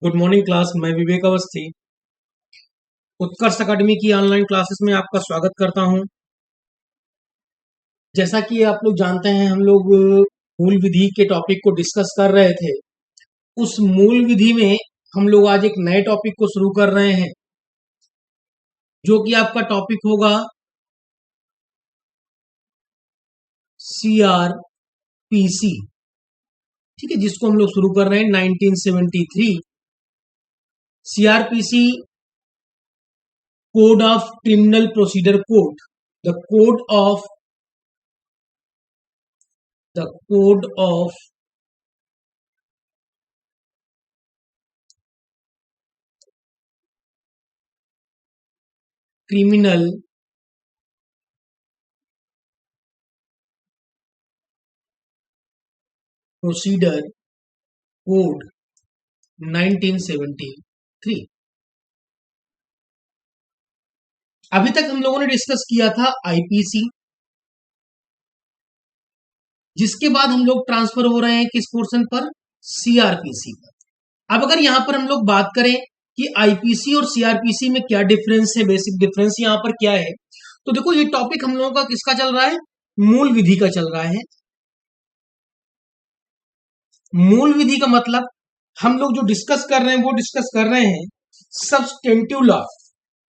Good morning class. मैं विवेक अवस्थी उत्कर्ष academy की online classes में आपका स्वागत करता हूं। जैसा कि आप लोग जानते हैं, हम लोग मूल विधि के टॉपिक को डिस्कस कर रहे थे। उस मूल विधि में हम लोग आज एक नए टॉपिक को शुरू कर रहे हैं, जो कि आपका टॉपिक होगा CRPC। ठीक है, जिसको हम लोग शुरू कर रहे हैं 1973। CRPC code of criminal procedure code, the code of the code of criminal procedure code 1973। अभी तक हम लोगों ने डिस्कस किया था आईपीसी, जिसके बाद हम लोग ट्रांसफर हो रहे हैं किस पोर्शन पर, सीआरपीसी पर। अब अगर यहां पर हम लोग बात करें कि आईपीसी और सीआरपीसी में क्या डिफरेंस है, बेसिक डिफरेंस यहां पर क्या है, तो देखो ये टॉपिक हम लोगों का किसका चल रहा है, मूल विधि का चल रहा है। मूल विधि का मतलब हम लोग जो डिस्कस कर रहे हैं वो डिस्कस कर रहे हैं सब्सटेंटिव लॉ।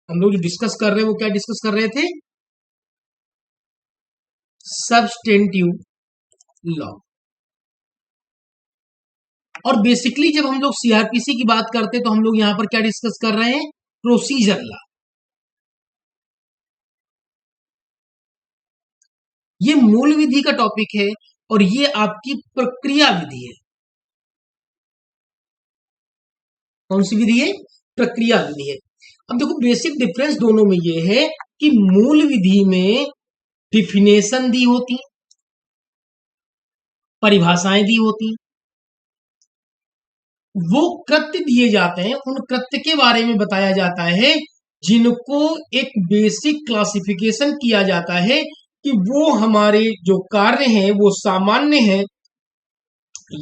हम लोग जो डिस्कस कर रहे हैं वो क्या डिस्कस कर रहे थे, सब्सटेंटिव लॉ। और बेसिकली जब हम लोग सीआरपीसी की बात करते हैं तो हम लोग यहां पर क्या डिस्कस कर रहे हैं, प्रोसीजर लॉ। ये मूल विधि का टॉपिक है और ये आपकी प्रक्रिया विधि है। कौन सी विधि है, प्रक्रिया विधि है। अब देखो बेसिक डिफरेंस दोनों में ये है कि मूल विधि में डिफिनेशन दी होती, परिभाषाएं दी होती, वो कृत्य दिए जाते हैं, उन कृत्य के बारे में बताया जाता है जिनको एक बेसिक क्लासिफिकेशन किया जाता है कि वो हमारे जो कार्य हैं वो सामान्य हैं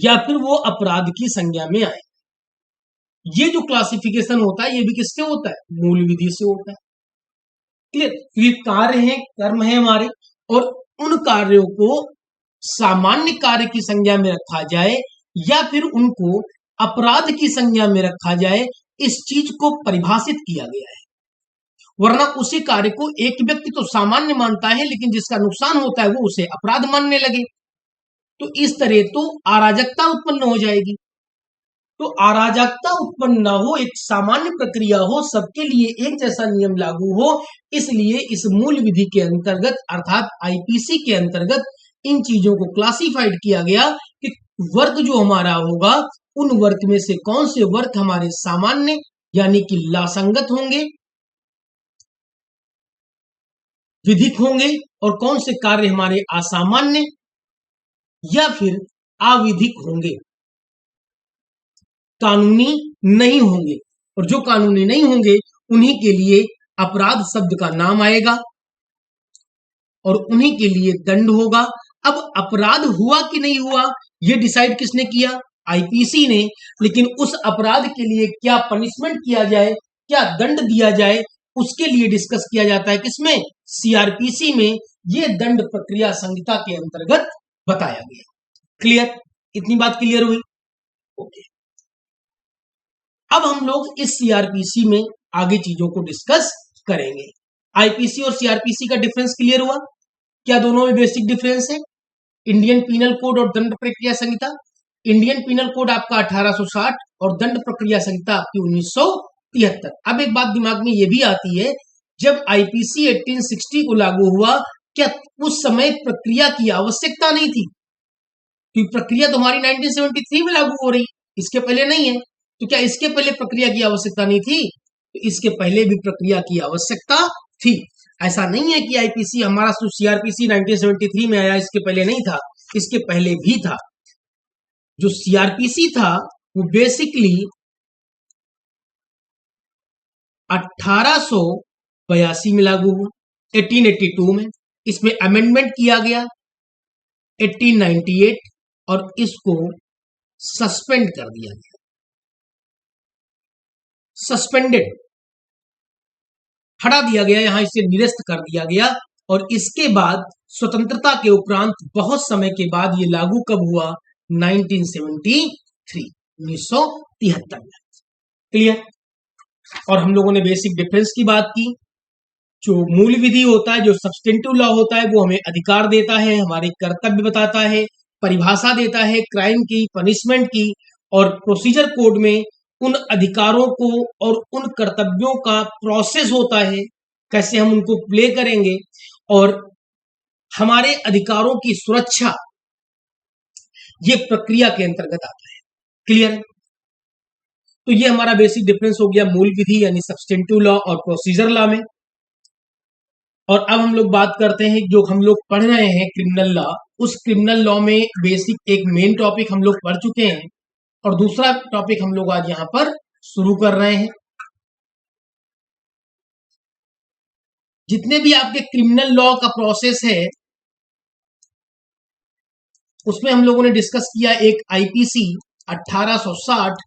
या फिर वो अपराध की संज्ञा में आए। ये जो क्लासिफिकेशन होता है ये भी किससे होता है, मूल विधि से होता है। क्लियर। ये कार्य हैं, कर्म है हमारे, और उन कार्यों को सामान्य कार्य की संज्ञा में रखा जाए या फिर उनको अपराध की संज्ञा में रखा जाए, इस चीज को परिभाषित किया गया है। वरना उसी कार्य को एक व्यक्ति तो सामान्य मानता है, लेकिन जिसका नुकसान होता है वो उसे अपराध मानने लगे, तो इस तरह तो अराजकता उत्पन्न हो जाएगी। तो अराजकता उत्पन्न ना हो, एक सामान्य प्रक्रिया हो, सबके लिए एक जैसा नियम लागू हो, इसलिए इस मूल विधि के अंतर्गत अर्थात आईपीसी के अंतर्गत इन चीजों को क्लासिफाइड किया गया कि वर्ग जो हमारा होगा उन वर्ग में से कौन से वर्ग हमारे सामान्य यानी कि लासंगत होंगे, विधिक होंगे, और कौन से कार्य हमारे असामान्य या फिर अविधिक होंगे, कानूनी नहीं होंगे। और जो कानूनी नहीं होंगे उन्हीं के लिए अपराध शब्द का नाम आएगा और उन्हीं के लिए दंड होगा। अब अपराध हुआ कि नहीं हुआ ये डिसाइड किसने किया, आईपीसी ने। लेकिन उस अपराध के लिए क्या पनिशमेंट किया जाए, क्या दंड दिया जाए, उसके लिए डिस्कस किया जाता है किसमें, सीआरपीसी में। ये दंड प्रक्रिया संहिता के अंतर्गत बताया गया। क्लियर, इतनी बात क्लियर हुई। ओके, अब हम लोग इस सीआरपीसी में आगे चीजों को डिस्कस करेंगे। आईपीसी और सीआरपीसी का डिफरेंस क्लियर हुआ, क्या दोनों में बेसिक डिफरेंस है। इंडियन पीनल कोड और दंड प्रक्रिया संहिता, इंडियन पीनल कोड आपका 1860 और दंड प्रक्रिया संहिता आपकी 1973। अब एक बात दिमाग में ये भी आती है, जब आईपीसी 1860 को लागू हुआ, क्या उस समय प्रक्रिया की आवश्यकता नहीं थी, क्योंकि प्रक्रिया तो हमारी 1973 में लागू हो रही, इसके पहले नहीं है। तो क्या इसके पहले प्रक्रिया की आवश्यकता नहीं थी, तो इसके पहले भी प्रक्रिया की आवश्यकता थी। ऐसा नहीं है कि आईपीसी हमारा सीआरपीसी 1973 में आया, इसके पहले नहीं था, इसके पहले भी था। जो सीआरपीसी था वो बेसिकली 1882 में लागू हुआ, 1882 में। इसमें अमेंडमेंट किया गया 1898 और इसको सस्पेंड कर दिया गया। सस्पेंडेड, हटा दिया गया, यहां इसे निरस्त कर दिया गया। और इसके बाद स्वतंत्रता के उपरांत बहुत समय के बाद ये लागू कब हुआ? 1973, 1973 में। क्लियर? और हम लोगों ने बेसिक डिफरेंस की बात की। जो मूल विधि होता है, जो सब्सटेंटिव लॉ होता है, वो हमें अधिकार देता है, हमारे कर्तव्य बताता है, परिभाषा देता है क्राइम की, पनिशमेंट की। और प्रोसीजर कोड में उन अधिकारों को और उन कर्तव्यों का प्रोसेस होता है, कैसे हम उनको प्ले करेंगे, और हमारे अधिकारों की सुरक्षा ये प्रक्रिया के अंतर्गत आता है। क्लियर? तो ये हमारा बेसिक डिफरेंस हो गया मूल विधि यानी सब्सटेंटिव लॉ और प्रोसीजर लॉ में। और अब हम लोग बात करते हैं जो हम लोग पढ़ रहे हैं क्रिमिनल लॉ, उस क्रिमिनल लॉ में बेसिक एक मेन टॉपिक हम लोग पढ़ चुके हैं और दूसरा टॉपिक हम लोग आज यहां पर शुरू कर रहे हैं। जितने भी आपके क्रिमिनल लॉ का प्रोसेस है उसमें हम लोगों ने डिस्कस किया एक आईपीसी 1860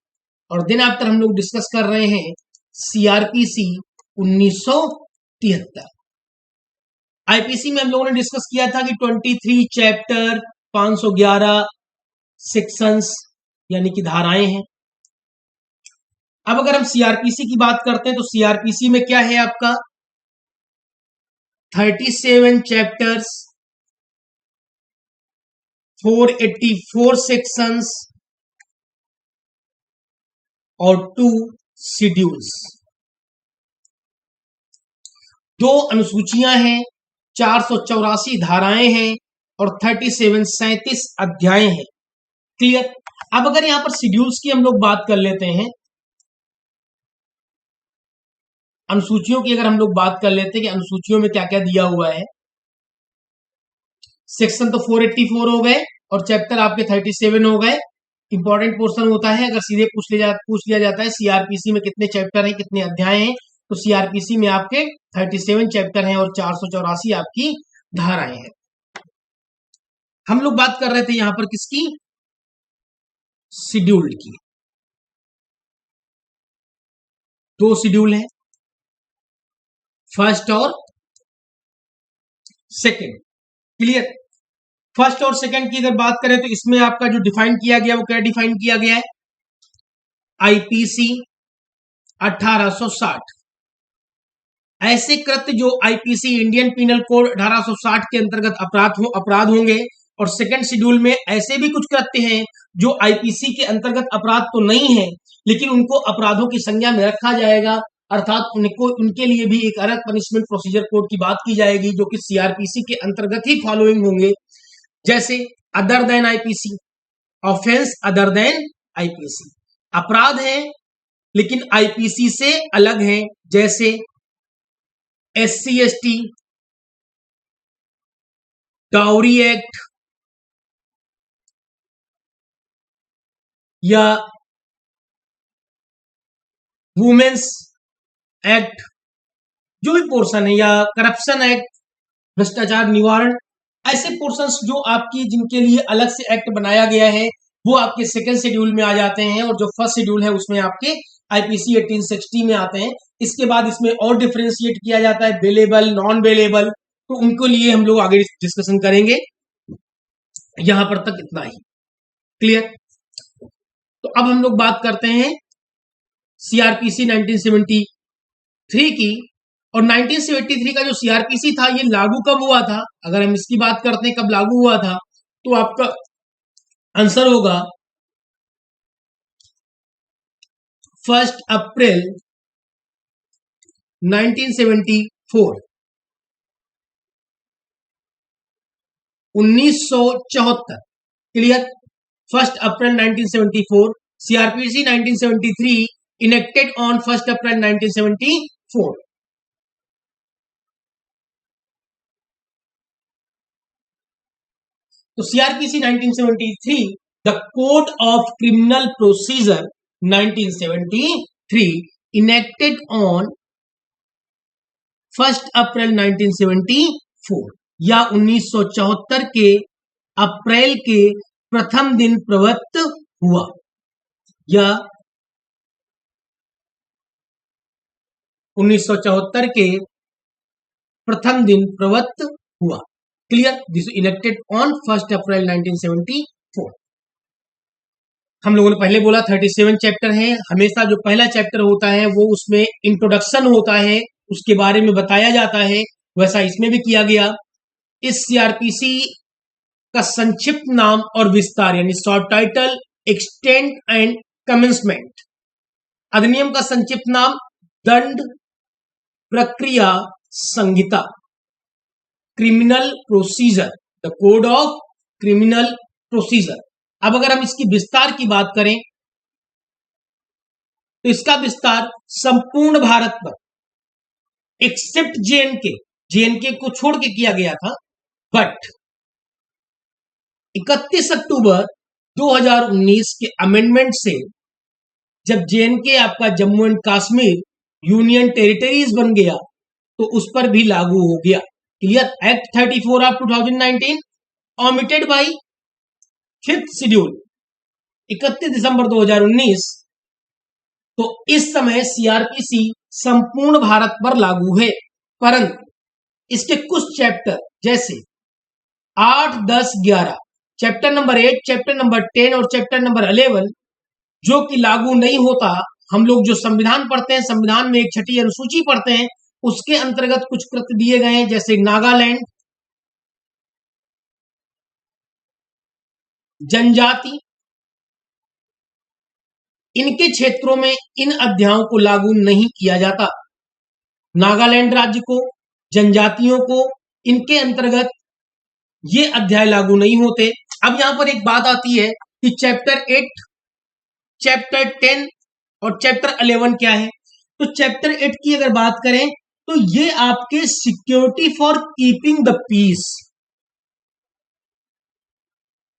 और दिन आफ्टर हम लोग डिस्कस कर रहे हैं सीआरपीसी 1973। आईपीसी में हम लोगों ने डिस्कस किया था कि 23 चैप्टर, 511 सेक्शंस यानी कि धाराएं हैं। अब अगर हम सीआरपीसी की बात करते हैं तो सीआरपीसी में क्या है आपका? 37 चैप्टर्स, 484 सेक्शंस और 2 शेड्यूल्स। 2 अनुसूचियां हैं, 484 धाराएं हैं और 37 अध्याय हैं। क्लियर? अब अगर यहां पर शेड्यूल्स की हम लोग बात कर लेते हैं, अनुसूचियों की अगर हम लोग बात कर लेते हैं कि अनुसूचियों में क्या क्या दिया हुआ है। सेक्शन तो 484 हो गए और चैप्टर आपके 37 हो गए। इंपॉर्टेंट पोर्शन होता है, अगर सीधे पूछ लिया जाता है सीआरपीसी में कितने चैप्टर हैं, कितने अध्याय हैं, तो सीआरपीसी में आपके 37 चैप्टर हैं और 484 आपकी धाराएं हैं। हम लोग बात कर रहे थे यहां पर किसकी? शेड्यूल्ड की। 2 शेड्यूल है, फर्स्ट और सेकंड। क्लियर? फर्स्ट और सेकंड की अगर बात करें तो इसमें आपका जो डिफाइन किया गया वो क्या डिफाइन किया गया है? आईपीसी 1860 ऐसे कृत्य जो आईपीसी इंडियन पिनल कोड 1860 के अंतर्गत अपराध होंगे। और सेकंड शेड्यूल में ऐसे भी कुछ कृत्य हैं जो आईपीसी के अंतर्गत अपराध तो नहीं है लेकिन उनको अपराधों की संज्ञा में रखा जाएगा, अर्थात उनके लिए भी एक अलग पनिशमेंट प्रोसीजर कोड की बात की जाएगी जो कि सीआरपीसी के अंतर्गत ही फॉलोइंग होंगे। जैसे other than IPC, offence other than IPC, अपराध है लेकिन आईपीसी से अलग है, जैसे एससी एसटी, डाउरी एक्ट या वुमेन्स एक्ट, जो भी पोर्शन है, या करप्शन एक्ट, भ्रष्टाचार निवारण, ऐसे पोर्शंस जो आपकी जिनके लिए अलग से एक्ट बनाया गया है वो आपके सेकंड शेड्यूल में आ जाते हैं और जो फर्स्ट शेड्यूल है उसमें आपके आईपीसी 1860 में आते हैं। इसके बाद इसमें और डिफरेंशिएट किया जाता है बेलेबल, नॉन बेलेबल, तो उनको लिए हम लोग आगे डिस्कशन करेंगे। यहां पर तक इतना ही। क्लियर? तो अब हम लोग बात करते हैं सीआरपीसी 1973 की। और 1973 का जो सीआरपीसी था ये लागू कब हुआ था? अगर हम इसकी बात करते हैं कब लागू हुआ था तो आपका आंसर होगा 1 अप्रैल 1974, 1974। Clear? 1 April 1974, CrPC 1973 enacted on 1 अप्रैल 1974। तो CrPC 1973, the code of criminal procedure 1973 enacted on 1 अप्रैल 1974 या 1974 के अप्रैल के प्रथम दिन प्रवृत्त हुआ, या 1974 के प्रथम दिन प्रवृत्त हुआ। क्लियर? दिस इलेक्टेड ऑन 1 अप्रैल 1974। हम लोगों ने पहले बोला 37 चैप्टर हैं। हमेशा जो पहला चैप्टर होता है वो उसमें इंट्रोडक्शन होता है, उसके बारे में बताया जाता है, वैसा इसमें भी किया गया। इस सीआरपीसी का संक्षिप्त नाम और विस्तार यानी short title, extent and commencement. अधिनियम का संक्षिप्त नाम दंड प्रक्रिया संहिता, criminal procedure, the code of criminal procedure. अब अगर हम इसकी विस्तार की बात करें तो इसका विस्तार संपूर्ण भारत पर एक्सेप्ट जेएनके को छोड़ के किया गया था। बट 31 अक्टूबर 2019 के अमेंडमेंट से जब जेएनके आपका Jammu and Kashmir union territories बन गया तो उस पर भी लागू हो गया। Clear? Act 34 of 2019 omitted by 5th schedule 31 December 2019। तो इस समय सीआरपीसी संपूर्ण भारत पर लागू है, परंतु इसके कुछ चैप्टर जैसे 8, 10, 11, चैप्टर नंबर 8, चैप्टर नंबर 10 और चैप्टर नंबर 11 जो कि लागू नहीं होता। हम लोग जो संविधान पढ़ते हैं, संविधान में एक छठी अनुसूची पढ़ते हैं, उसके अंतर्गत कुछ कृत्य दिए गए हैं, जैसे नागालैंड, जनजाति, इनके क्षेत्रों में इन अध्यायों को लागू नहीं किया जाता। नागालैंड राज्य को, जनजातियों को, इनके अंतर्गत ये अध्याय लागू नहीं होते। अब यहां पर एक बात आती है कि चैप्टर 8, चैप्टर 10 और चैप्टर 11 क्या है। तो चैप्टर 8 की अगर बात करें तो ये आपके security for keeping the peace,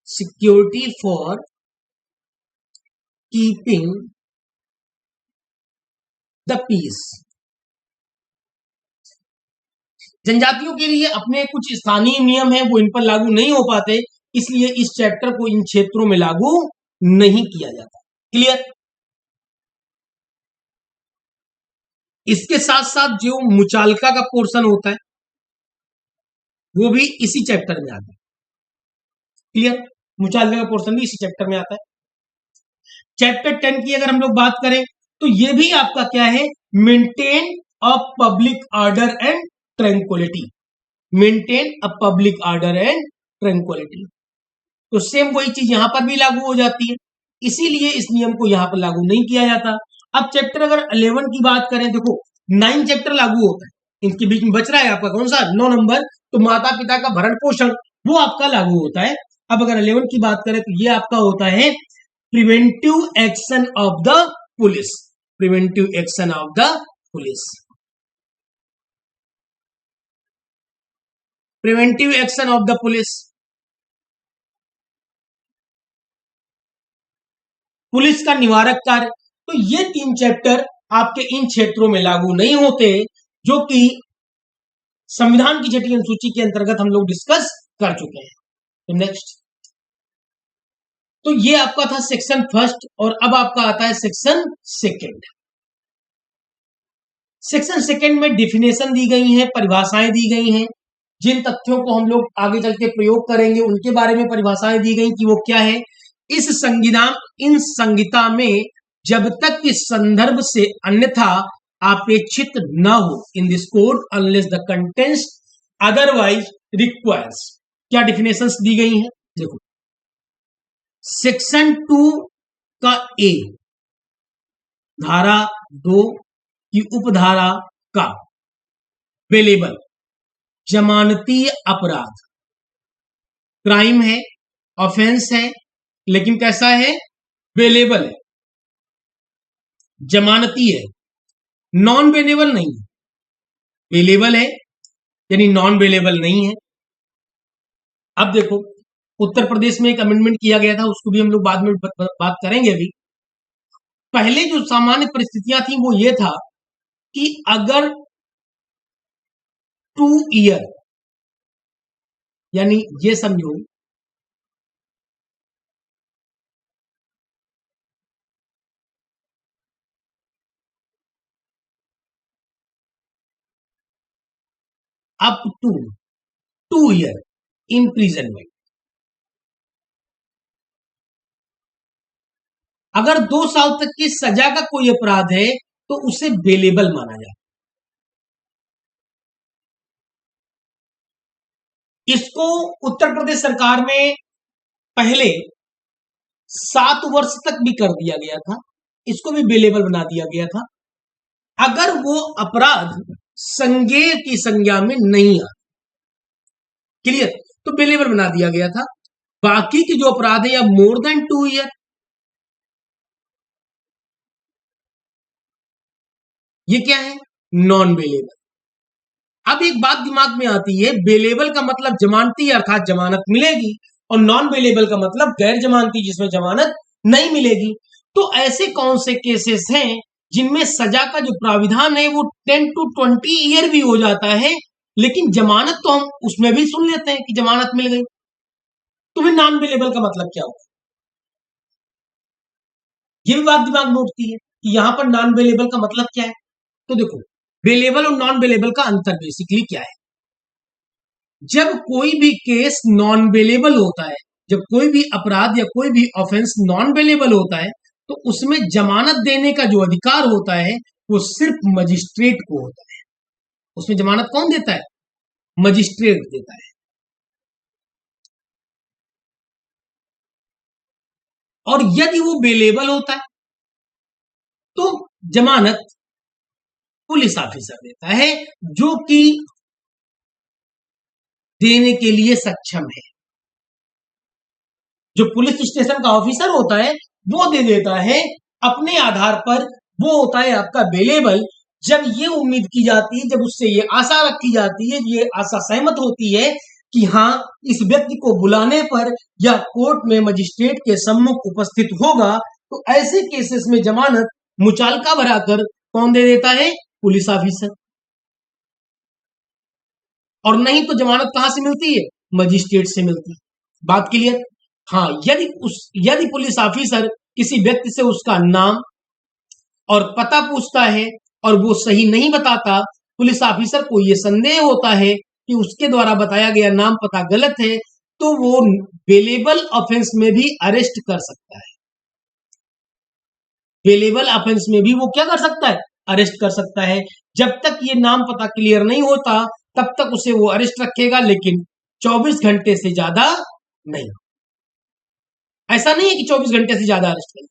security for keeping the peace. जनजातियों के लिए अपने कुछ स्थानीय नियम हैं, वो इन पर लागू नहीं हो पाते, इसलिए इस चैप्टर को इन क्षेत्रों में लागू नहीं किया जाता। क्लियर? इसके साथ साथ जो मुचालका का पोर्शन होता है वो भी इसी चैप्टर में आता है। क्लियर? मुचालका का पोर्शन भी इसी चैप्टर में आता है। चैप्टर 10 की अगर हम लोग बात करें तो ये भी आपका क्या है, maintain a public order and tranquillity, maintain a public order and tranquillity. तो सेम वही चीज यहां पर भी लागू हो जाती है, इसीलिए इस नियम को यहां पर लागू नहीं किया जाता। अब चैप्टर अगर 11 की बात करें, देखो 9 चैप्टर लागू होता है, इनके बीच में बच रहा है आपका कौन सा, 9 नंबर, तो माता पिता का भरण पोषण वो आपका लागू होता है। अब अगर 11 की बात करें तो ये आपका होता है preventive action of the police, preventive action of the police, preventive action of the police. Police का निवारक कार्य। तो ये 3 चैप्टर आपके इन क्षेत्रों में लागू नहीं होते, जो कि संविधान की छठी अनुसूची के अंतर्गत हम लोग डिस्कस कर चुके हैं। तो नेक्स्ट, तो ये आपका था सेक्शन फर्स्ट, और अब आपका आता है सेक्शन सेकेंड। सेक्शन सेकेंड में डिफिनेशन दी गई है, परिभाषाएं दी गई हैं, जिन तथ्यों को हम लोग आगे चल के प्रयोग करेंगे उनके बारे में परिभाषाएं दी गई कि वो क्या है। इस संविधान, इन संहिता में जब तक इस संदर्भ से अन्यथा अपेक्षित न हो, in this code unless the contents otherwise requires, क्या डिफिनेशंस दी गई हैं, देखो सेक्शन 2 का ए, धारा 2 की उपधारा का बेलेबल जमानतीय अपराध, क्राइम है, ऑफेंस है, लेकिन कैसा है, बेलेबल है, जमानती है, नॉन बेलेबल नहीं है, बेलेबल है यानी नॉन बेलेबल नहीं है। अब देखो उत्तर प्रदेश में एक अमेंडमेंट किया गया था, उसको भी हम लोग बाद में बात करेंगे। अभी पहले जो सामान्य परिस्थितियां थी वो ये था कि अगर 2 ईयर, यानी ये समझो अप टू 2 ईयर इम्प्रिजनमेंट। अगर 2 साल तक की सजा का कोई अपराध है तो उसे बेलेबल माना जाता है। इसको उत्तर प्रदेश सरकार में पहले 7 वर्ष तक भी कर दिया गया था, इसको भी बेलेबल बना दिया गया था अगर वो अपराध संज्ञेय की संज्ञा में नहीं आता। क्लियर? तो बेलेबल बना दिया गया था। बाकी के जो अपराध है या मोर देन 2 ईयर, ये क्या है? Non bailable. अब एक बात दिमाग में आती है, बेलेबल का मतलब जमानती अर्थात जमानत मिलेगी, और नॉन बेलेबल का मतलब गैर जमानती जिसमें जमानत नहीं मिलेगी। तो ऐसे कौन से केसेस हैं जिनमें सजा का जो प्राविधान है वो 10 to 20 ईयर भी हो जाता है, लेकिन जमानत तो हम उसमें भी सुन लेते हैं कि जमानत मिल गई। तो फिर नॉन बेलेबल का मतलब क्या होगा? ये भी बात दिमाग में उठती है कि यहां पर नॉन बेलेबल का मतलब क्या है। तो देखो, बेलेबल और नॉन बेलेबल का अंतर बेसिकली क्या है। जब कोई भी केस नॉन बेलेबल होता है, जब कोई भी अपराध या कोई भी ऑफेंस नॉन बेलेबल होता है, तो उसमें जमानत देने का जो अधिकार होता है वो सिर्फ मजिस्ट्रेट को होता है। उसमें जमानत कौन देता है? मजिस्ट्रेट देता है। और यदि वो बेलेबल होता है तो जमानत पुलिस ऑफिसर देता है, जो कि देने के लिए सक्षम है। जो पुलिस स्टेशन का ऑफिसर होता है वो दे देता है अपने आधार पर। वो होता है आपका बेलेबल जब ये उम्मीद की जाती है, जब उससे ये आशा रखी जाती है, ये आशा सहमत होती है कि हाँ, इस व्यक्ति को बुलाने पर या कोर्ट में मजिस्ट्रेट के सम्मुख उपस्थित होगा। तो ऐसे केसेस में जमानत मुचालका भराकर कौन दे देता है? Police officer. और नहीं तो जमानत कहां से मिलती है? मजिस्ट्रेट से मिलती है। बात क्लियर? हाँ, यदि पुलिस ऑफिसर किसी व्यक्ति से उसका नाम और पता पूछता है और वो सही नहीं बताता, पुलिस ऑफिसर को ये संदेह होता है कि उसके द्वारा बताया गया नाम पता गलत है, तो वो बेलेबल ऑफेंस में भी अरेस्ट कर सकता है। बेलेबल ऑफेंस में भी वो क्या कर सकता है? अरेस्ट कर सकता है। जब तक ये नाम पता क्लियर नहीं होता तब तक उसे वो अरेस्ट रखेगा, लेकिन 24 घंटे से ज्यादा नहीं। ऐसा नहीं है कि 24 घंटे से ज्यादा अरेस्ट करें,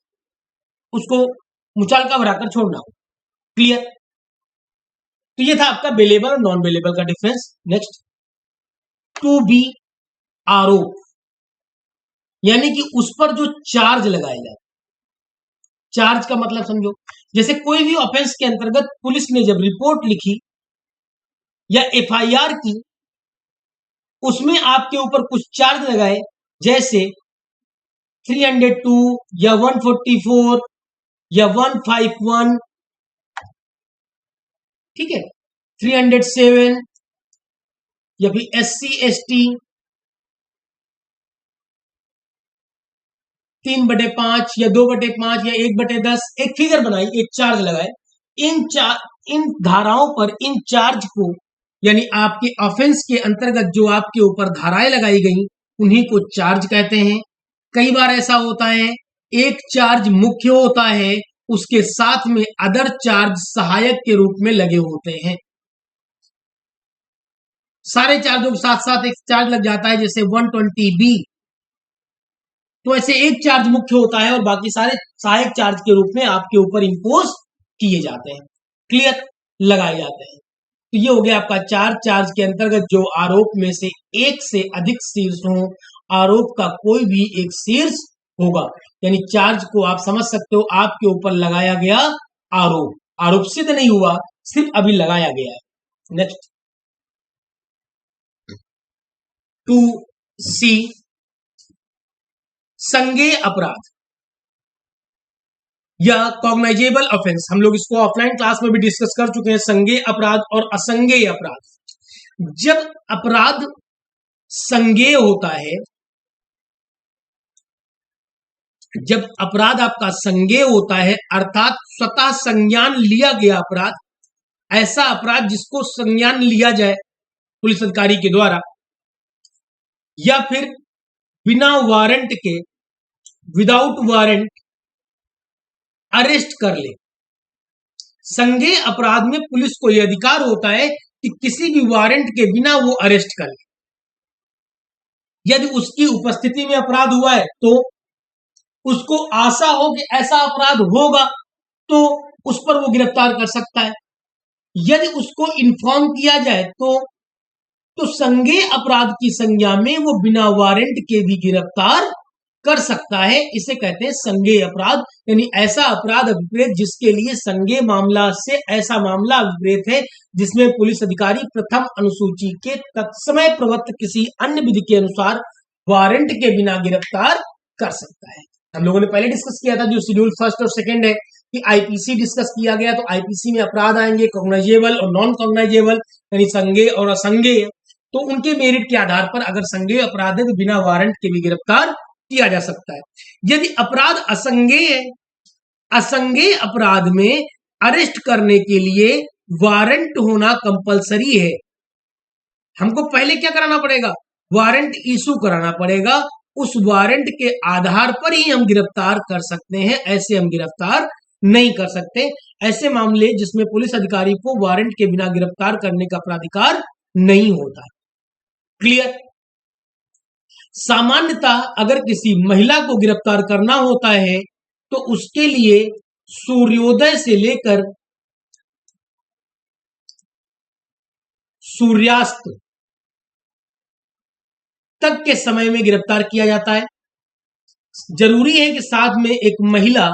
उसको मुचालका भराकर छोड़ना हो। क्लियर? तो ये था आपका बेलेबल और नॉन बेलेबल का डिफरेंस। नेक्स्ट, टू बी आरोप, यानी कि उस पर जो चार्ज लगाया जाए। चार्ज का मतलब समझो, जैसे कोई भी ऑफेंस के अंतर्गत पुलिस ने जब रिपोर्ट लिखी या एफआईआर की, उसमें आपके ऊपर कुछ चार्ज लगाए, जैसे 302 या 144 या 151, ठीक है, 307 या फिर SC ST 3/5 या 2/5 या 1/10, एक फिगर बनाई, एक चार्ज लगाए। इन धाराओं पर इन चार्ज को, यानी आपके ऑफेंस के अंतर्गत जो आपके ऊपर धाराएं लगाई गई, उन्हीं को चार्ज कहते हैं। कई बार ऐसा होता है, एक चार्ज मुख्य होता है, उसके साथ में अदर चार्ज सहायक के रूप में लगे होते हैं। सारे चार्जों के साथ साथ एक चार्ज लग जाता है, जैसे 120B। तो ऐसे एक चार्ज मुख्य होता है और बाकी सारे सहायक चार्ज के रूप में आपके ऊपर इंपोज किए जाते हैं। क्लियर? लगाए जाते हैं। तो ये हो गया आपका चार्ज के अंतर्गत जो आरोप में से एक से अधिक शीर्ष हो, आरोप का कोई भी एक शीर्ष होगा, यानी चार्ज को आप समझ सकते हो, आपके ऊपर लगाया गया आरोप। आरोप सिद्ध नहीं हुआ, सिर्फ अभी लगाया गया है। नेक्स्ट, 2C संज्ञेय अपराध या कॉग्नाइजेबल ऑफेंस। हम लोग इसको ऑफलाइन क्लास में भी डिस्कस कर चुके हैं, संज्ञेय अपराध और असंज्ञेय अपराध। जब अपराध संज्ञेय होता है, जब अपराध आपका संज्ञेय होता है, अर्थात स्वतः संज्ञान लिया गया अपराध, ऐसा अपराध जिसको संज्ञान लिया जाए, पुलिस अधिकारी के द्वारा, या फिर बिना वारंट के, विदाउट वारंट अरेस्ट कर ले। संज्ञेय अपराध में पुलिस को यह अधिकार होता है कि किसी भी वारंट के बिना वो अरेस्ट कर ले। यदि उसकी उपस्थिति में अपराध हुआ है तो उसको आशा हो कि ऐसा अपराध होगा तो उस पर वो गिरफ्तार कर सकता है। यदि उसको इन्फॉर्म किया जाए तो संज्ञेय अपराध की संज्ञा में वो बिना वारंट के भी गिरफ्तार कर सकता है। इसे कहते हैं संज्ञेय अपराध, यानी ऐसा अपराध अभिप्रेत जिसके लिए संज्ञेय मामला से ऐसा मामला अभिप्रेत है जिसमें पुलिस अधिकारी प्रथम अनुसूची के तत्समय प्रवृत्त किसी अन्य विधि के अनुसार वारंट के बिना गिरफ्तार कर सकता है। हम लोगों ने पहले डिस्कस किया था जो शेड्यूल फर्स्ट और सेकंड है कि आईपीसी डिस्कस किया गया, तो आईपीसी में अपराध आएंगे कॉग्नाइजेबल और नॉन कॉग्नाइजेबल, यानी संज्ञेय और असंज्ञेय। तो उनके मेरिट के आधार पर अगर संज्ञेय अपराध है तो बिना वारंट के भी गिरफ्तार किया जा सकता है। यदि अपराध असंज्ञेय है, असंज्ञेय अपराध में अरेस्ट करने के लिए वारंट होना कंपलसरी है। हमको पहले क्या कराना पड़ेगा? वारंट इशू कराना पड़ेगा। उस वारंट के आधार पर ही हम गिरफ्तार कर सकते हैं, ऐसे हम गिरफ्तार नहीं कर सकते। ऐसे मामले जिसमें पुलिस अधिकारी को वारंट के बिना गिरफ्तार करने का प्राधिकार नहीं होता। क्लियर? सामान्यतः अगर किसी महिला को गिरफ्तार करना होता है तो उसके लिए सूर्योदय से लेकर सूर्यास्त तक के समय में गिरफ्तार किया जाता है। जरूरी है कि साथ में एक महिला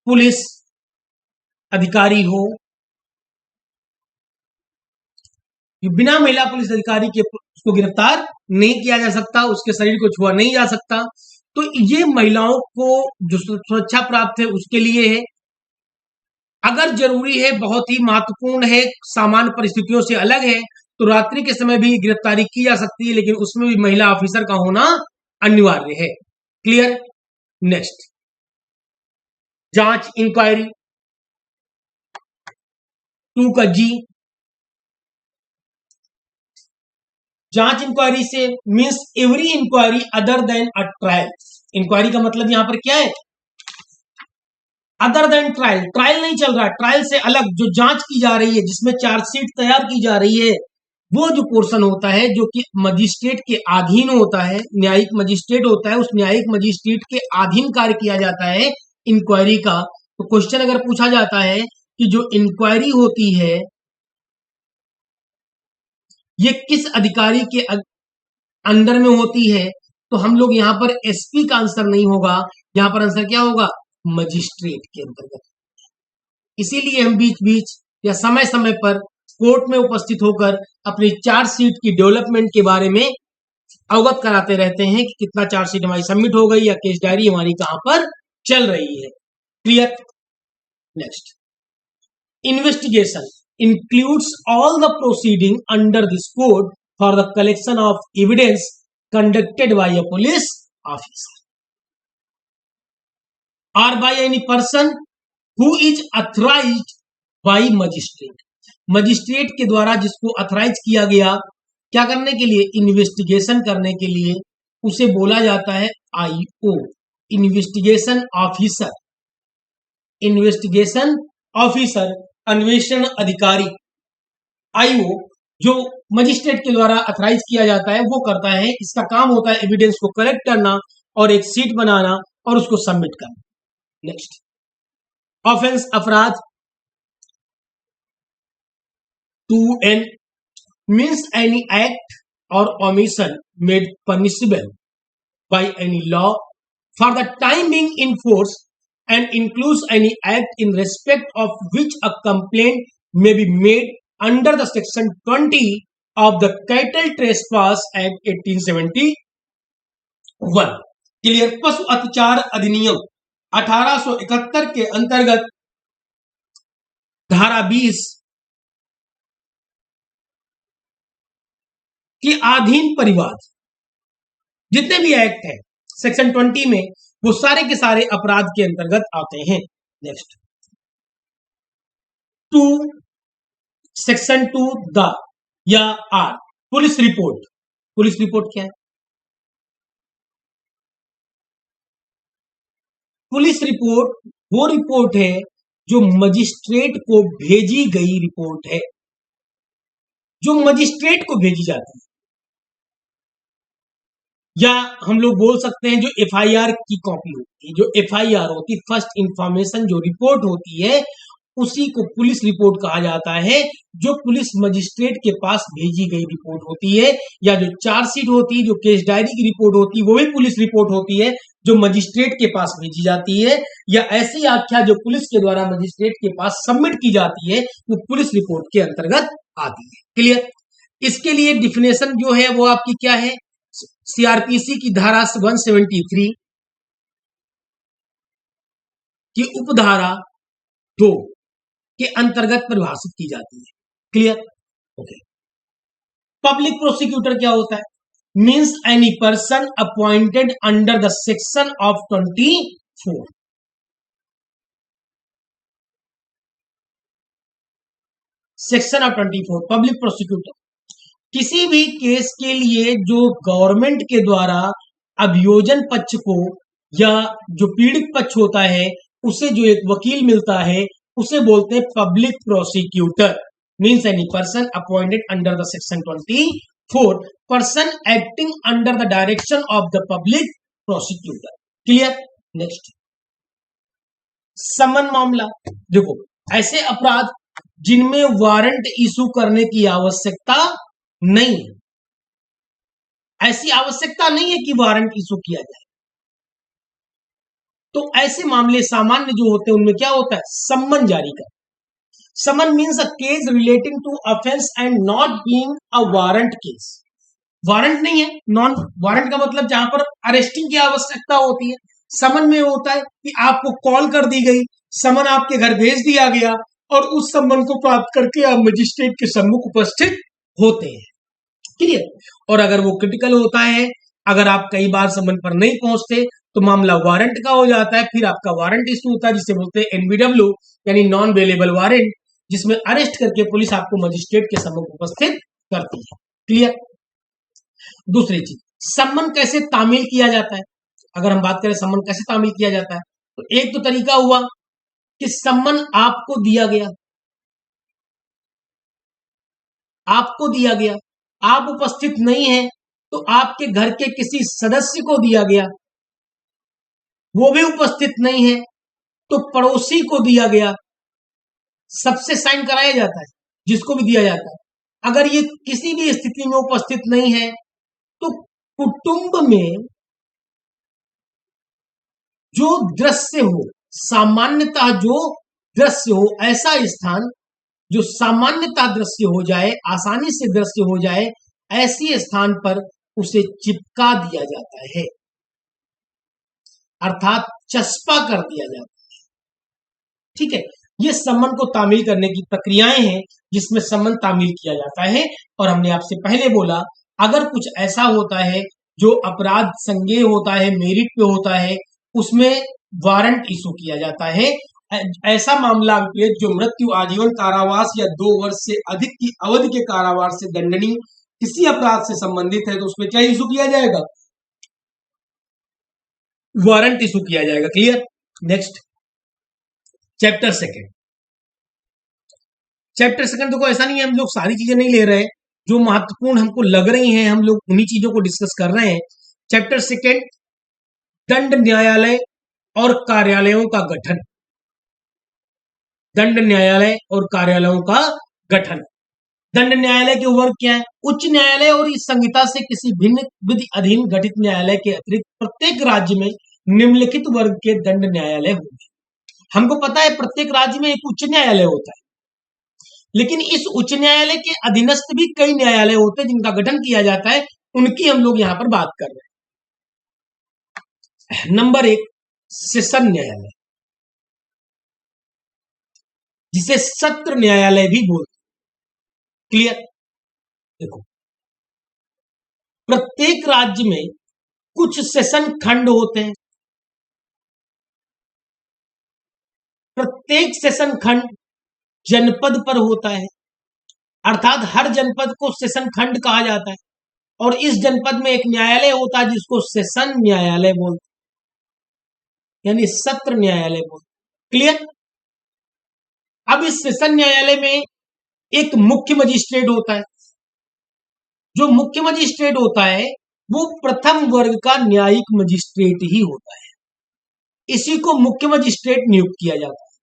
पुलिस अधिकारी हो। बिना महिला पुलिस अधिकारी के उसको गिरफ्तार नहीं किया जा सकता, उसके शरीर को छुआ नहीं जा सकता। तो ये महिलाओं को जो सुरक्षा प्राप्त है उसके लिए है। अगर जरूरी है, बहुत ही महत्वपूर्ण है, सामान्य परिस्थितियों से अलग है, तो रात्रि के समय भी गिरफ्तारी की जा सकती है, लेकिन उसमें भी महिला ऑफिसर का होना अनिवार्य है। क्लियर? नेक्स्ट, जांच इंक्वायरी 2 का जी। जांच इंक्वायरी से means every inquiry other than a trial. Inquiry का मतलब यहां पर क्या है? Other than trial. ट्रायल नहीं चल रहा, ट्रायल से अलग जो जांच की जा रही है, जिसमें चार्जशीट तैयार की जा रही है, वो जो पोर्शन होता है जो कि मजिस्ट्रेट के अधीन होता है, न्यायिक मजिस्ट्रेट होता है, उस न्यायिक मजिस्ट्रेट के अधीन कार्य किया जाता है इंक्वायरी का। तो क्वेश्चन अगर पूछा जाता है कि जो इंक्वायरी होती है ये किस अधिकारी के अंडर में होती है, तो हम लोग यहां पर एसपी का आंसर नहीं होगा, यहां पर आंसर क्या होगा? मजिस्ट्रेट के अंतर्गत। इसीलिए हम बीच बीच या समय समय पर कोर्ट में उपस्थित होकर अपनी चार्जशीट की डेवलपमेंट के बारे में अवगत कराते रहते हैं कि कितना चार्जशीट हमारी सबमिट हो गई या केस डायरी हमारी कहां पर चल रही है। Clear? Next, investigation includes all the proceeding under this code for the collection of evidence conducted by a police officer or by any person who is authorized by magistrate। Magistrate के द्वारा जिसको authorise किया गया क्या करने के लिए? Investigation करने के लिए, उसे बोला जाता है IO, investigation officer. Investigation officer, अन्वेषण अधिकारी। आईओ जो मजिस्ट्रेट के द्वारा अथराइज किया जाता है वो करता है, इसका काम होता है एविडेंस को कलेक्ट करना और एक सीट बनाना और उसको सबमिट करना। नेक्स्ट, ऑफेंस अपराध 2N means any act or omission made punishable by any law for the time being in force and includes any act in respect of which a complaint may be made under the section 20 of the Cattle Trespass Act 1871। Clear? पशु अत्याचार अधिनियम 1871 के अंतर्गत धारा 20 के अधीन परिवाद जितने भी एक्ट है सेक्शन 20 में, वो सारे के सारे अपराध के अंतर्गत आते हैं। नेक्स्ट, 2 सेक्शन 2 द या R. Police report, police report क्या है? पुलिस रिपोर्ट वो रिपोर्ट है जो मजिस्ट्रेट को भेजी गई रिपोर्ट है, जो मजिस्ट्रेट को भेजी जाती है, या हम लोग बोल सकते हैं जो एफआईआर की कॉपी होती है, जो एफआईआर होती है, फर्स्ट इंफॉर्मेशन जो रिपोर्ट होती है, उसी को पुलिस रिपोर्ट कहा जाता है, जो पुलिस मजिस्ट्रेट के पास भेजी गई रिपोर्ट होती है। या जो चार्जशीट होती है, जो केस डायरी की रिपोर्ट होती है, वो भी पुलिस रिपोर्ट होती है जो मजिस्ट्रेट के पास भेजी जाती है। या ऐसी आख्या जो पुलिस के द्वारा मजिस्ट्रेट के पास सबमिट की जाती है, वो पुलिस रिपोर्ट के अंतर्गत आती है। क्लियर? इसके लिए डिफिनेशन जो है वो आपकी क्या है? सीआरपीसी की धारा 173 की उपधारा 2 के अंतर्गत परिभाषित की जाती है। क्लियर? ओके। पब्लिक प्रोसिक्यूटर क्या होता है? Means any person appointed under the section of 24। Section of 24 public prosecutor किसी भी केस के लिए जो गवर्नमेंट के द्वारा अभियोजन पक्ष को या जो पीड़ित पक्ष होता है उसे जो एक वकील मिलता है, उसे बोलते हैं public prosecutor. Means any person appointed under the section 24, person acting under the direction of the public prosecutor. Clear? Next, समन मामला। देखो, ऐसे अपराध जिनमें वारंट इशू करने की आवश्यकता नहीं है, ऐसी आवश्यकता नहीं है कि वारंट इशू किया जाए, तो ऐसे मामले सामान्य जो होते हैं उनमें क्या होता है? सम्मन जारी कर। समन means a case relating to offence and not being a warrant case. Warrant नहीं है, नॉन वारंट का मतलब जहां पर अरेस्टिंग की आवश्यकता होती है। समन में होता है कि आपको कॉल कर दी गई, समन आपके घर भेज दिया गया और उस समन को प्राप्त करके आप मजिस्ट्रेट के सम्मुख उपस्थित होते हैं। क्लियर? और अगर वो क्रिटिकल होता है, अगर आप कई बार समन पर नहीं पहुंचते तो मामला वारंट का हो जाता है। फिर आपका वारंट इशू होता है जिसे बोलते हैं एनबीडब्ल्यू यानी नॉन वेलेबल वारंट, जिसमें अरेस्ट करके पुलिस आपको मजिस्ट्रेट के सम्मुख उपस्थित करती है। क्लियर? दूसरी चीज, सम्मन कैसे तामील किया जाता है? अगर हम बात करें सम्मन कैसे तामील किया जाता है, तो एक तो तरीका हुआ कि सम्मन आपको दिया गया, आपको दिया गया, आप उपस्थित नहीं है तो आपके घर के किसी सदस्य को दिया गया, वो भी उपस्थित नहीं है तो पड़ोसी को दिया गया, सबसे साइन कराया जाता है, जिसको भी दिया जाता है। अगर ये किसी भी स्थिति में उपस्थित नहीं है तो कुटुंब में जो दृश्य हो, सामान्यतः जो दृश्य हो, ऐसा स्थान जो सामान्यतः दृश्य हो जाए, आसानी से दृश्य हो जाए, ऐसी स्थान पर उसे चिपका दिया जाता है, अर्थात चस्पा कर दिया जाता है। ठीक है? ये सम्मन को तामील करने की प्रक्रियाएं हैं जिसमें सम्मन तामील किया जाता है। और हमने आपसे पहले बोला, अगर कुछ ऐसा होता है जो अपराध संज्ञेय होता है, मेरिट पे होता है, उसमें वारंट इशू किया जाता है। ऐसा मामला जो मृत्यु, आजीवन कारावास या 2 वर्ष से अधिक की अवधि के कारावास से दंडनीय किसी अपराध से संबंधित है तो उसमें क्या इशू किया जाएगा? वारंट इशू किया जाएगा। Clear? Next, chapter second. Chapter second देखो, ऐसा नहीं है हम लोग सारी चीजें नहीं ले रहे हैं, जो महत्वपूर्ण हमको लग रही हैं हम लोग उन्हीं चीजों को डिस्कस कर रहे हैं। चैप्टर सेकंड, दंड न्यायालय और कार्यालयों का गठन। दंड न्यायालय और कार्यालयों का गठन। दंड न्यायालय के वर्ग क्या है? उच्च न्यायालय और इस संहिता से किसी भिन्न विधि अधीन गठित न्यायालय के अतिरिक्त प्रत्येक राज्य में निम्नलिखित वर्ग के दंड न्यायालय होंगे। हमको पता है प्रत्येक राज्य में एक उच्च न्यायालय होता है, लेकिन इस उच्च न्यायालय के अधीनस्थ भी कई न्यायालय होते हैं जिनका गठन किया जाता है, उनकी हम लोग यहां पर बात कर रहे हैं। नंबर 1, सेशन न्यायालय, जिसे सत्र न्यायालय भी बोलते हैं। क्लियर? देखो, प्रत्येक राज्य में कुछ सेशन खंड होते हैं, प्रत्येक सेशन खंड जनपद पर होता है, अर्थात हर जनपद को सेशन खंड कहा जाता है और इस जनपद में एक न्यायालय होता है जिसको सेशन न्यायालय बोलते, यानी सत्र न्यायालय बोलते। क्लियर। अब इस सेशन न्यायालय में एक मुख्य मजिस्ट्रेट होता है। जो मुख्य मजिस्ट्रेट होता है वो प्रथम वर्ग का न्यायिक मजिस्ट्रेट ही होता है, इसी को मुख्य मजिस्ट्रेट नियुक्त किया जाता है।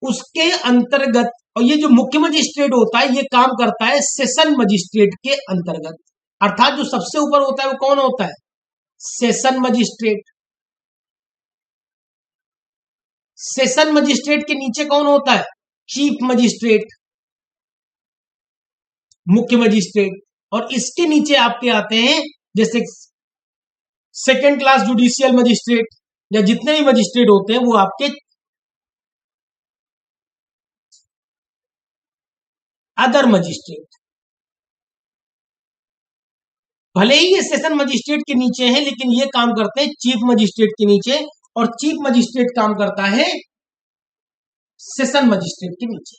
उसके अंतर्गत, और ये जो मुख्य मजिस्ट्रेट होता है ये काम करता है सेशन मजिस्ट्रेट के अंतर्गत, अर्थात जो सबसे ऊपर होता है वो कौन होता है? Session magistrate. सेशन मजिस्ट्रेट के नीचे कौन होता है? चीफ मजिस्ट्रेट, मुख्य मजिस्ट्रेट। और इसके नीचे आपके आते हैं जैसे सेकेंड क्लास जुडिशियल मजिस्ट्रेट, या जितने भी मजिस्ट्रेट होते हैं वो आपके अदर मजिस्ट्रेट। भले ही ये सेशन मजिस्ट्रेट के नीचे है लेकिन ये काम करते हैं चीफ मजिस्ट्रेट के नीचे, और चीफ मजिस्ट्रेट काम करता है सेशन मजिस्ट्रेट के नीचे।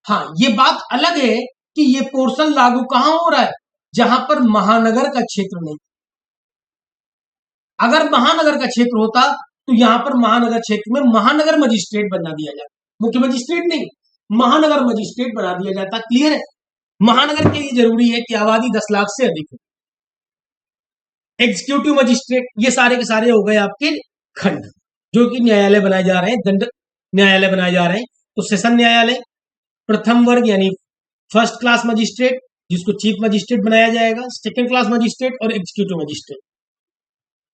हाँ, ये बात अलग है कि ये पोर्शन लागू कहां हो रहा है? जहां पर महानगर का क्षेत्र नहीं। अगर महानगर का क्षेत्र होता तो यहां पर महानगर क्षेत्र में महानगर मजिस्ट्रेट बना दिया जाता, मुख्य मजिस्ट्रेट नहीं, महानगर मजिस्ट्रेट बना दिया जाता। क्लियर है। महानगर के लिए जरूरी है कि आबादी 10 लाख से अधिक हो। एग्जीक्यूटिव मजिस्ट्रेट, ये सारे के सारे हो गए आपके खंड जो कि न्यायालय बनाए जा रहे हैं, दंड न्यायालय बनाए जा रहे हैं। तो सेशन न्यायालय, प्रथम वर्ग यानी फर्स्ट क्लास मजिस्ट्रेट जिसको चीफ मजिस्ट्रेट बनाया जाएगा, सेकंड क्लास मजिस्ट्रेट और एग्जीक्यूटिव मजिस्ट्रेट।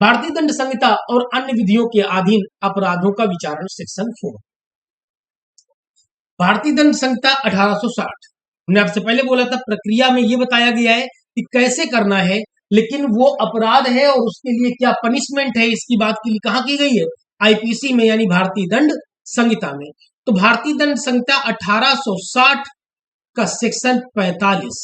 भारतीय दंड संहिता और अन्य विधियों के अधीन अपराधों का विचारण, सेक्शन 4। भारतीय दंड संहिता 1860, हमने आपसे पहले बोला था प्रक्रिया में यह बताया गया है कि कैसे करना है, लेकिन वो अपराध है और उसके लिए क्या पनिशमेंट है इसकी बात के लिए कहां की गई है? आईपीसी में, यानी भारतीय दंड संहिता में। तो भारतीय दंड संहिता 1860 का सेक्शन 45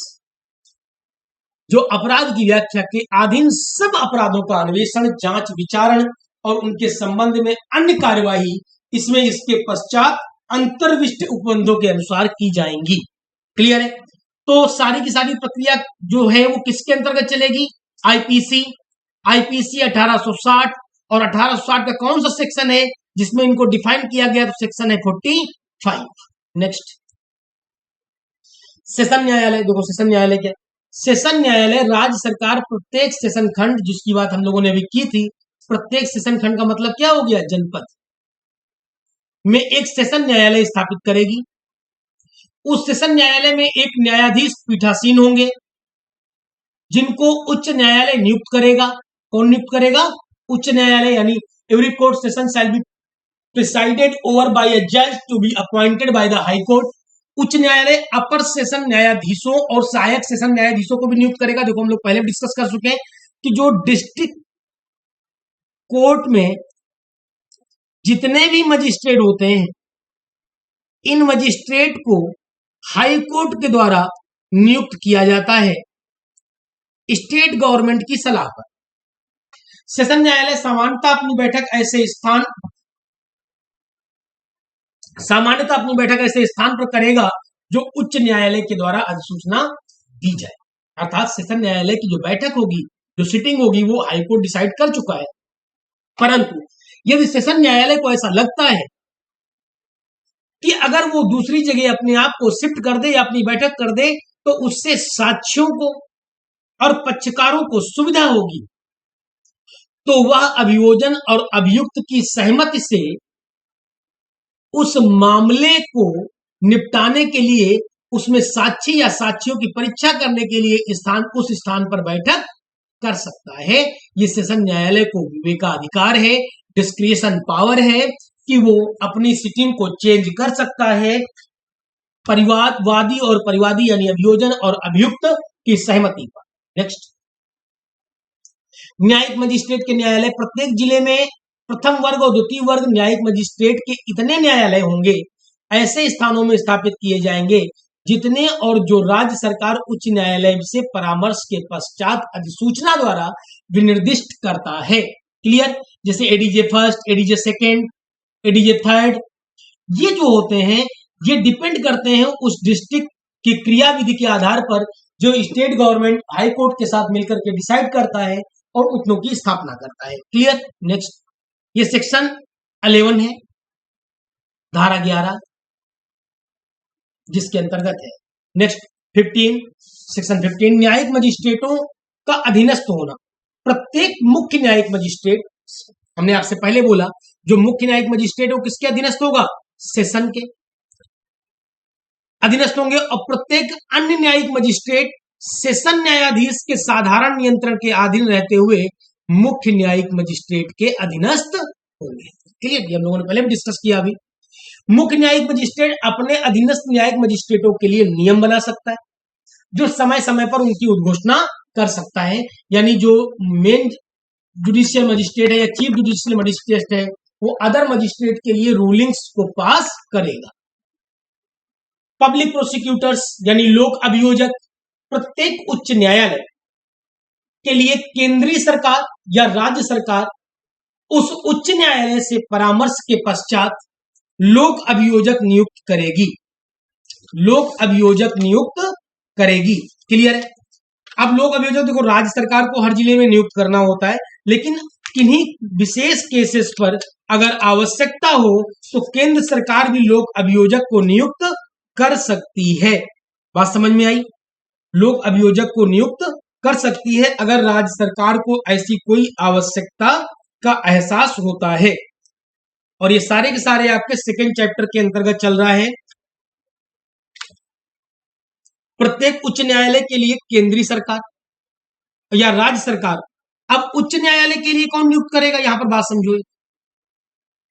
जो अपराध की व्याख्या के अधीन सब अपराधों का अन्वेषण, जांच, विचारण और उनके संबंध में अन्य कार्यवाही इसमें इसके पश्चात अंतर्विष्ट उपबंधों के अनुसार की जाएंगी। क्लियर है। तो सारी की सारी प्रक्रिया जो है वो किसके अंतर्गत चलेगी? आईपीसी। आईपीसी 1860, और 1860 का कौन सा सेक्शन है जिसमें इनको डिफाइन किया गया? तो सेक्शन है 45। नेक्स्ट, सेशन न्यायालय। देखो सेशन न्यायालय क्या? सेशन न्यायालय राज्य सरकार प्रत्येक सेशन खंड, जिसकी बात हम लोगों ने अभी की थी, प्रत्येक सेशन खंड का मतलब क्या हो गया? जनपद में एक सेशन न्यायालय स्थापित करेगी। उस सेशन न्यायालय में एक न्यायाधीश पीठासीन होंगे जिनको उच्च न्यायालय नियुक्त करेगा। कौन नियुक्त करेगा? उच्च न्यायालय, यानी every court session shall be presided over by a जज to be appointed by the high court. उच्च न्यायालय अपर सेशन न्यायाधीशों और सहायक सेशन न्यायाधीशों को भी नियुक्त करेगा। देखो हम लोग पहले डिस्कस कर चुके हैं कि जो डिस्ट्रिक्ट कोर्ट में जितने भी मजिस्ट्रेट होते हैं, इन मजिस्ट्रेट को हाई कोर्ट के द्वारा नियुक्त किया जाता है स्टेट गवर्नमेंट की सलाह पर। सेशन न्यायालय सामान्यतः अपनी बैठक ऐसे स्थान पर करेगा जो उच्च न्यायालय के द्वारा अधिसूचना दी जाए। अर्थात सेशन न्यायालय की जो बैठक होगी, जो सिटिंग होगी, वो हाईकोर्ट डिसाइड कर चुका है। परंतु यदि सेशन न्यायालय को ऐसा लगता है कि अगर वो दूसरी जगह अपने आप को शिफ्ट कर दे या अपनी बैठक कर दे तो उससे साक्ष्यों को और पक्षकारों को सुविधा होगी, तो वह अभियोजन और अभियुक्त की सहमति से उस मामले को निपटाने के लिए, उसमें साक्षी या साक्षियों की परीक्षा करने के लिए उस स्थान पर बैठक कर सकता है। ये सेशन न्यायालय को विवेकाधिकार है, डिस्क्रिशन पावर है कि वो अपनी सिटिंग को चेंज कर सकता है परिवादवादी और परिवादी यानी अभियोजन और अभियुक्त की सहमति पर। नेक्स्ट, न्यायिक मजिस्ट्रेट के न्यायालय। प्रत्येक जिले में प्रथम वर्ग और द्वितीय वर्ग न्यायिक मजिस्ट्रेट के इतने न्यायालय होंगे, ऐसे स्थानों में स्थापित किए जाएंगे जितने और जो राज्य सरकार उच्च न्यायालय से परामर्श के पश्चात अधिसूचना द्वारा विनिर्दिष्ट करता है। क्लियर। जैसे ADJ first, ADJ second, ADJ third, ये जो होते हैं ये डिपेंड करते हैं उस डिस्ट्रिक्ट कि क्रियाविधि के आधार पर जो स्टेट गवर्नमेंट हाई कोर्ट के साथ मिलकर के डिसाइड करता है और उतनों की स्थापना करता है। क्लियर। नेक्स्ट, ये सेक्शन 11 है, धारा 11 जिसके अंतर्गत है। नेक्स्ट 15, सेक्शन 15, न्यायिक मजिस्ट्रेटों का अधीनस्थ होना। प्रत्येक मुख्य न्यायिक मजिस्ट्रेट, हमने आपसे पहले बोला, जो मुख्य न्यायिक मजिस्ट्रेट हो किसके अधीनस्थ होगा? सेशन के अधीनस्थ होंगे। और प्रत्येक अन्य न्यायिक मजिस्ट्रेट सेशन न्यायाधीश के साधारण नियंत्रण के अधीन रहते हुए मुख्य न्यायिक मजिस्ट्रेट के अधीनस्थ होंगे। क्लियर, हम लोगों ने पहले भी डिस्कस किया। अभी मुख्य न्यायिक मजिस्ट्रेट अपने अधीनस्थ न्यायिक मजिस्ट्रेटों के लिए नियम बना सकता है, जो समय समय पर उनकी उद्घोषणा कर सकता है। यानी जो मेन जुडिशियल मजिस्ट्रेट है या चीफ जुडिशियल मजिस्ट्रेट है, वो अदर मजिस्ट्रेट के लिए रूलिंग्स को पास करेगा। पब्लिक प्रोसिक्यूटर्स यानी लोक अभियोजक प्रत्येक उच्च न्यायालय के लिए केंद्रीय सरकार या राज्य सरकार उस उच्च न्यायालय से परामर्श के पश्चात लोक अभियोजक नियुक्त करेगी। लोक अभियोजक नियुक्त करेगी। क्लियर है। अब लोक अभियोजक देखो, राज्य सरकार को हर जिले में नियुक्त करना होता है, लेकिन किन्हीं विशेष केसेस पर अगर आवश्यकता हो तो केंद्र सरकार भी लोक अभियोजक को नियुक्त कर सकती है। बात समझ में आई? लोक अभियोजक को नियुक्त कर सकती है अगर राज्य सरकार को ऐसी कोई आवश्यकता का एहसास होता है। और ये सारे के सारे आपके सेकेंड चैप्टर के अंतर्गत चल रहा है। प्रत्येक उच्च न्यायालय के लिए केंद्रीय सरकार या राज्य सरकार। अब उच्च न्यायालय के लिए कौन नियुक्त करेगा? यहां पर बात समझो,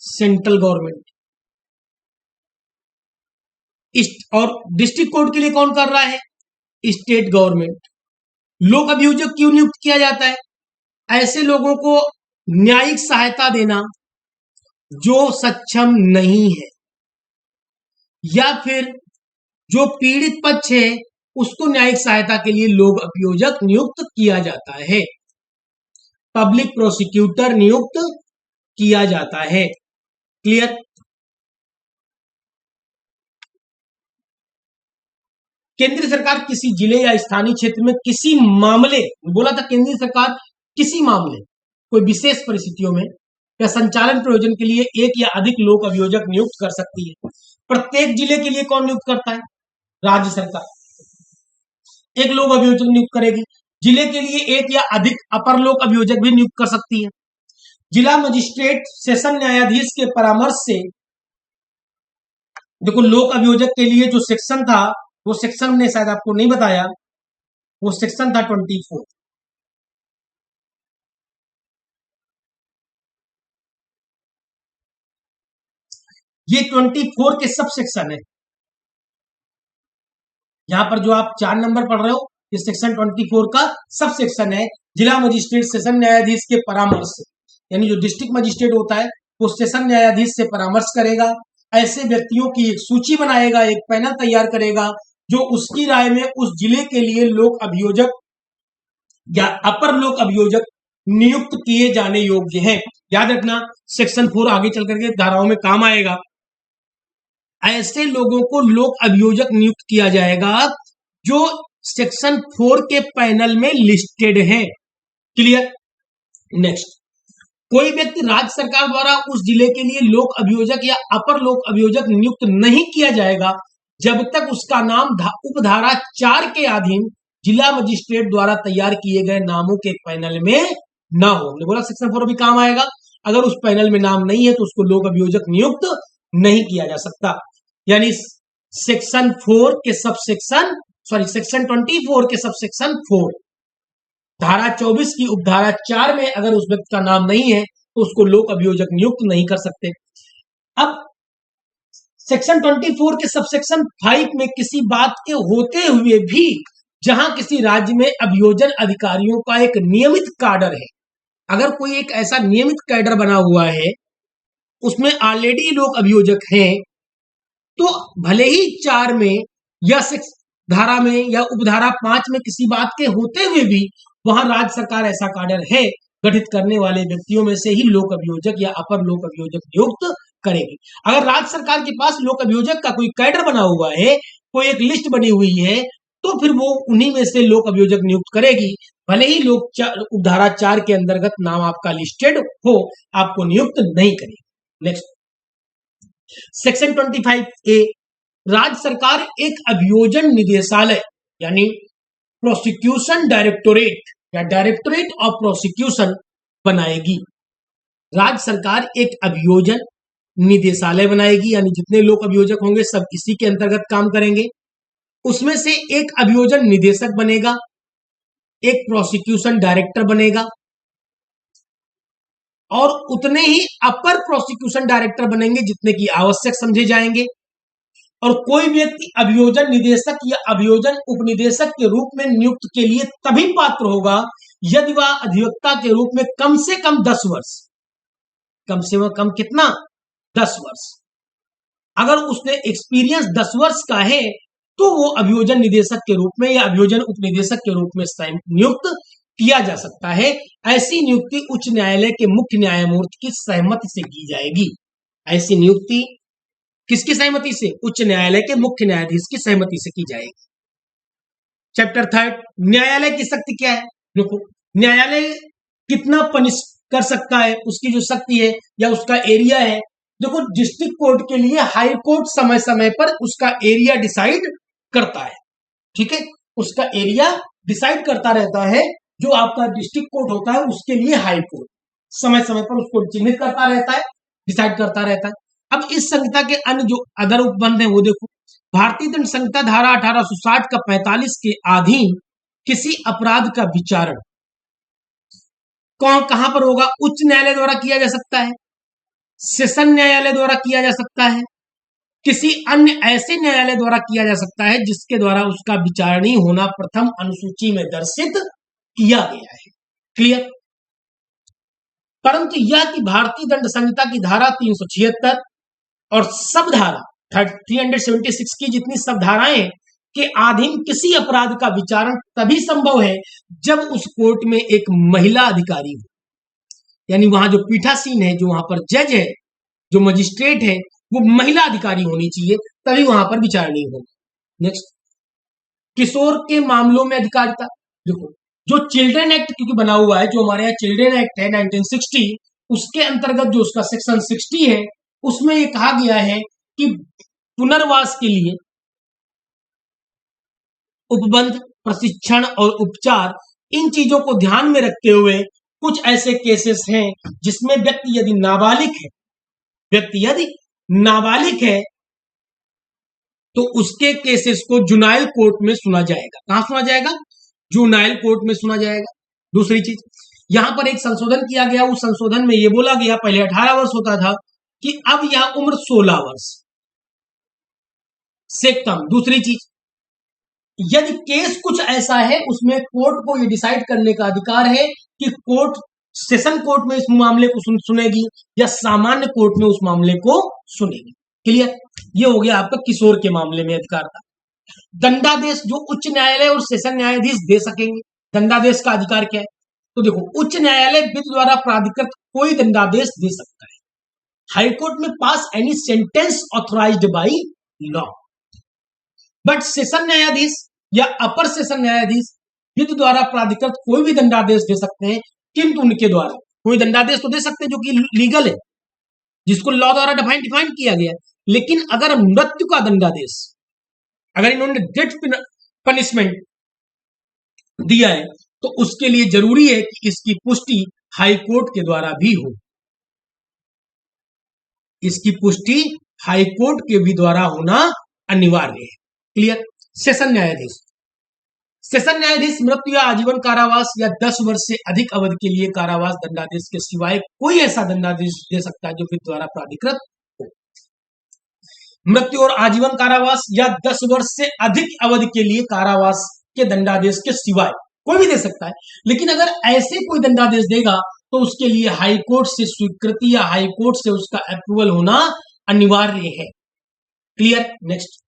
सेंट्रल गवर्नमेंट। और डिस्ट्रिक्ट कोर्ट के लिए कौन कर रहा है? State government. लोक अभियोजक क्यों नियुक्त किया जाता है? ऐसे लोगों को न्यायिक सहायता देना जो सक्षम नहीं है, या फिर जो पीड़ित पक्ष है उसको न्यायिक सहायता के लिए लोक अभियोजक नियुक्त किया जाता है। पब्लिक प्रोसिक्यूटर नियुक्त किया जाता है। क्लियर। केंद्रीय सरकार किसी जिले या स्थानीय क्षेत्र में किसी मामले, बोला था केंद्रीय सरकार किसी मामले, कोई विशेष परिस्थितियों में या संचालन प्रयोजन के लिए एक या अधिक लोक अभियोजक नियुक्त कर सकती है। प्रत्येक जिले के लिए कौन नियुक्त करता है? राज्य सरकार एक लोक अभियोजक नियुक्त करेगी। जिले के लिए एक या अधिक अपर लोक अभियोजक भी नियुक्त कर सकती है। जिला मजिस्ट्रेट सेशन न्यायाधीश के परामर्श से, देखो लोक अभियोजक के लिए जो सेक्शन था, वो सेक्शन ने शायद आपको नहीं बताया, वो सेक्शन था 24। ये 24 के सब सेक्शन है। यहां पर जो आप 4 नंबर पढ़ रहे हो, ये सेक्शन 24 का सब सेक्शन है। जिला मजिस्ट्रेट सेशन न्यायाधीश के परामर्श से, यानी जो डिस्ट्रिक्ट मजिस्ट्रेट होता है वो सेशन न्यायाधीश से परामर्श करेगा, ऐसे व्यक्तियों की एक सूची बनाएगा, एक पैनल तैयार करेगा जो उसकी राय में उस जिले के लिए लोक अभियोजक या अपर लोक अभियोजक नियुक्त किए जाने योग्य हैं। याद रखना, सेक्शन 4 आगे चल करके धाराओं में काम आएगा। ऐसे लोगों को लोक अभियोजक नियुक्त किया जाएगा जो सेक्शन 4 के पैनल में लिस्टेड है। क्लियर। नेक्स्ट, कोई व्यक्ति राज्य सरकार द्वारा उस जिले के लिए लोक अभियोजक या अपर लोक अभियोजक नियुक्त नहीं किया जाएगा जब तक उसका नाम उपधारा 4 के अधीन जिला मजिस्ट्रेट द्वारा तैयार किए गए नामों के पैनल में ना हो। हमने बोला सेक्शन 4 अभी काम आएगा। अगर उस पैनल में नाम नहीं है तो उसको लोक अभियोजक नियुक्त नहीं किया जा सकता। यानी सेक्शन 4 के सब सेक्शन, सेक्शन 24 के सब सेक्शन 4, धारा 24 की उपधारा 4 में अगर उस व्यक्ति का नाम नहीं है तो उसको लोक अभियोजक नियुक्त नहीं कर सकते। अब सेक्शन 24 के सब सेक्शन 5 में किसी बात के होते हुए भी जहां किसी राज्य में अभियोजन अधिकारियों का एक नियमित कैडर है, अगर कोई एक ऐसा नियमित कैडर बना हुआ है, उसमें ऑलरेडी लोग अभियोजक हैं, तो भले ही 4 में या 6 धारा में या उपधारा 5 में किसी बात के होते हुए भी वहां राज्य सरकार ऐसा कैडर है गठित करने वाले व्यक्तियों में से ही लोक अभियोजक या अपर लोक अभियोजक नियुक्त करेगी। अगर राज्य सरकार के पास लोक अभियोजक का कोई कैडर बना हुआ है कोई एक लिस्ट बनी हुई है तो फिर वो उन्हीं में से लोक अभियोजक नियुक्त करेगी, भले ही लोक उपधारा 4 के अंतर्गत नाम आपका लिस्टेड हो, आपको नियुक्त नहीं करेगी। नेक्स्ट, सेक्शन 25A, राज्य सरकार एक अभियोजन निदेशालय यानी प्रोसिक्यूशन डायरेक्टोरेट या डायरेक्टोरेट ऑफ प्रोसिक्यूशन बनाएगी। राज्य सरकार एक अभियोजन निदेशालय बनाएगी, यानी जितने लोक अभियोजक होंगे सब इसी के अंतर्गत काम करेंगे। उसमें से एक अभियोजन निदेशक बनेगा, एक प्रोसिक्यूशन डायरेक्टर बनेगा और उतने ही अपर प्रोसिक्यूशन डायरेक्टर बनेंगे जितने की आवश्यक समझे जाएंगे। और कोई व्यक्ति अभियोजन निदेशक या अभियोजन उपनिदेशक के रूप में नियुक्त के लिए तभी पात्र होगा यदि वह अधिवक्ता के रूप में कम से कम 10 वर्ष, कम से कम कितना, 10 वर्ष, अगर उसने एक्सपीरियंस 10 वर्ष का है तो वो अभियोजन निदेशक के रूप में या अभियोजन उपनिदेशक के रूप में नियुक्त किया जा सकता है। ऐसी नियुक्ति उच्च न्यायालय के मुख्य न्यायमूर्ति की सहमति से की जाएगी। ऐसी नियुक्ति किसकी सहमति से? उच्च न्यायालय के मुख्य न्यायाधीश की सहमति से की जाएगी। चैप्टर 3, न्यायालय की शक्ति क्या है? देखो, न्यायालय कितना पनिश कर सकता है, उसकी जो शक्ति है या उसका एरिया है। देखो, डिस्ट्रिक्ट कोर्ट के लिए हाई कोर्ट समय समय पर उसका एरिया डिसाइड करता है, ठीक है, उसका एरिया डिसाइड करता रहता है। जो आपका डिस्ट्रिक्ट कोर्ट होता है उसके लिए हाई कोर्ट समय समय पर उसको चिन्हित करता रहता है, डिसाइड करता रहता है। अब इस संहिता के अन्य जो अदर उपबंध है वो देखो, भारतीय दंड संहिता धारा 1860 का 45 के अधीन किसी अपराध का विचारण कहां पर होगा? उच्च न्यायालय द्वारा किया जा सकता है, सेशन न्यायालय द्वारा किया जा सकता है, किसी अन्य ऐसे न्यायालय द्वारा किया जा सकता है जिसके द्वारा उसका विचारणीय होना प्रथम अनुसूची में दर्शित किया गया है। क्लियर? परंतु यह कि भारतीय दंड संहिता की धारा 376 और सब धारा 376 की जितनी सब धाराएं के अधीन किसी अपराध का विचारण तभी संभव है जब उस कोर्ट में एक महिला अधिकारी हो, यानी वहां जो पीठासीन है, जो वहां पर जज है, जो मजिस्ट्रेट है, वो महिला अधिकारी होनी चाहिए, तभी वहां पर विचारणीय होगा। नेक्स्ट, किशोर के मामलों में अधिकारिता। देखो, जो चिल्ड्रन एक्ट क्योंकि बना हुआ है, जो हमारे यहाँ चिल्ड्रन एक्ट है 1960, उसके अंतर्गत जो उसका सेक्शन 60 है उसमें ये कहा गया है कि पुनर्वास के लिए उपबंध, प्रशिक्षण और उपचार, इन चीजों को ध्यान में रखते हुए कुछ ऐसे केसेस हैं जिसमें व्यक्ति यदि नाबालिग है तो उसके केसेस को जुनाइल कोर्ट में सुना जाएगा। कहां सुना जाएगा? जुनाइल कोर्ट में सुना जाएगा। दूसरी चीज, यहां पर एक संशोधन किया गया, उस संशोधन में यह बोला गया, पहले 18 वर्ष होता था कि अब यह उम्र 16 वर्ष से कम। दूसरी चीज, यदि केस कुछ ऐसा है उसमें कोर्ट को यह डिसाइड करने का अधिकार है कि कोर्ट सेशन कोर्ट में इस मामले को सुनेगी या सामान्य कोर्ट में उस मामले को सुनेगी। क्लियर? ये हो गया आपका किशोर के मामले में अधिकार था। दंडादेश जो उच्च न्यायालय और सेशन न्यायाधीश दे सकेंगे। दंडादेश का अधिकार क्या है? तो देखो, उच्च न्यायालय विधि द्वारा प्राधिकृत कोई दंडादेश दे सकता है। हाईकोर्ट में pass any sentence authorised by law, but session न्यायाधीश या अपर सेशन न्यायाधीश विधि द्वारा प्राधिकृत कोई भी दंडादेश दे सकते हैं, किंतु उनके द्वारा कोई दंडादेश तो दे सकते हैं जो कि लीगल है, जिसको लॉ द्वारा डिफाइन किया गया है। लेकिन अगर मृत्यु का दंडादेश, अगर इन्होंने डेथ पनिशमेंट दिया है तो उसके लिए जरूरी है कि इसकी पुष्टि हाई कोर्ट के द्वारा भी हो। इसकी पुष्टि हाई कोर्ट के भी द्वारा होना अनिवार्य है। क्लियर? सेशन न्यायाधीश, सेशन न्यायाधीश मृत्यु या आजीवन कारावास या 10 वर्ष से अधिक अवधि के लिए कारावास दंडादेश के सिवाय कोई ऐसा दंडादेश दे सकता है जो विधि द्वारा प्राधिकृत हो। मृत्यु और आजीवन कारावास या 10 वर्ष से अधिक अवधि के लिए कारावास के दंडादेश के सिवाय कोई भी दे सकता है, लेकिन अगर ऐसे कोई दंडादेश देगा तो उसके लिए हाई कोर्ट से स्वीकृति या हाई कोर्ट से उसका अप्रूवल होना अनिवार्य है। क्लियर? नेक्स्ट,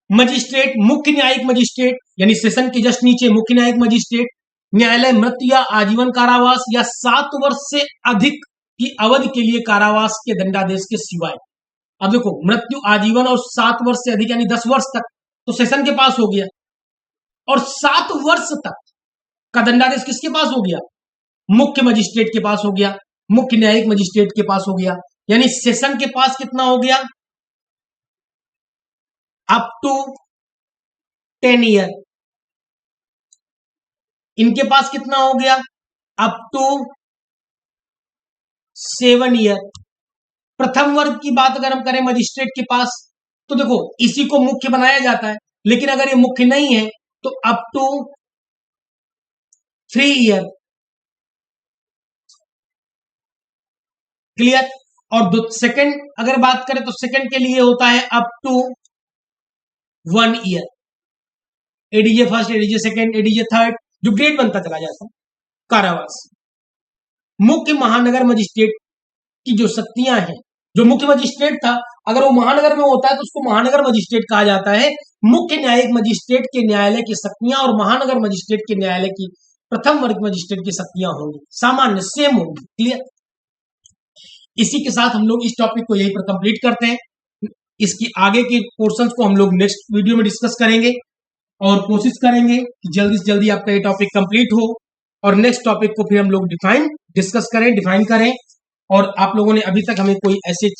मजिस्ट्रेट, मुख्य न्यायिक मजिस्ट्रेट यानी सेशन के जस्ट नीचे मुख्य न्यायिक मजिस्ट्रेट, न्यायालय मृत्यु या आजीवन कारावास या 7 वर्ष से अधिक की अवधि के लिए कारावास के दंडादेश के सिवाय अब देखो, मृत्यु, आजीवन और 7 वर्ष से अधिक यानी 10 वर्ष तक तो सेशन के पास हो गया, और 7 वर्ष तक का दंडादेश किसके पास हो गया? मुख्य मजिस्ट्रेट के पास हो गया, मुख्य न्यायिक मजिस्ट्रेट के पास हो गया। यानी सेशन के पास कितना हो गया? Up to 10 year. इनके पास कितना हो गया? Up to 7 year. प्रथम वर्ग की बात अगर हम करें मजिस्ट्रेट के पास, तो देखो इसी को मुख्य बनाया जाता है, लेकिन अगर ये मुख्य नहीं है तो अप टू 3 ईयर। क्लियर? और सेकंड अगर बात करें तो सेकंड के लिए होता है up to 1 year. ADJ first, ADJ second, ADJ third, जो ग्रेड बनता चला जाता है, कारावास। मुख्य महानगर मजिस्ट्रेट की जो शक्तियां हैं, जो मुख्य मजिस्ट्रेट था अगर वो महानगर में होता है तो उसको महानगर मजिस्ट्रेट कहा जाता है। मुख्य न्यायिक मजिस्ट्रेट के न्यायालय की शक्तियां और महानगर मजिस्ट्रेट के न्यायालय की प्रथम वर्ग मजिस्ट्रेट की शक्तियां होंगी, सामान्य सेम होंगी। क्लियर? इसी के साथ हम लोग इस टॉपिक को यहीं पर कंप्लीट करते हैं। इसकी आगे के पोर्शंस को हम लोग नेक्स्ट वीडियो में डिस्कस करेंगे और कोशिश करेंगे कि जल्दी से जल्दी आपका ये टॉपिक कंप्लीट हो और नेक्स्ट टॉपिक को फिर हम लोग डिफाइन करें। और आप लोगों ने अभी तक हमें कोई ऐसे चीज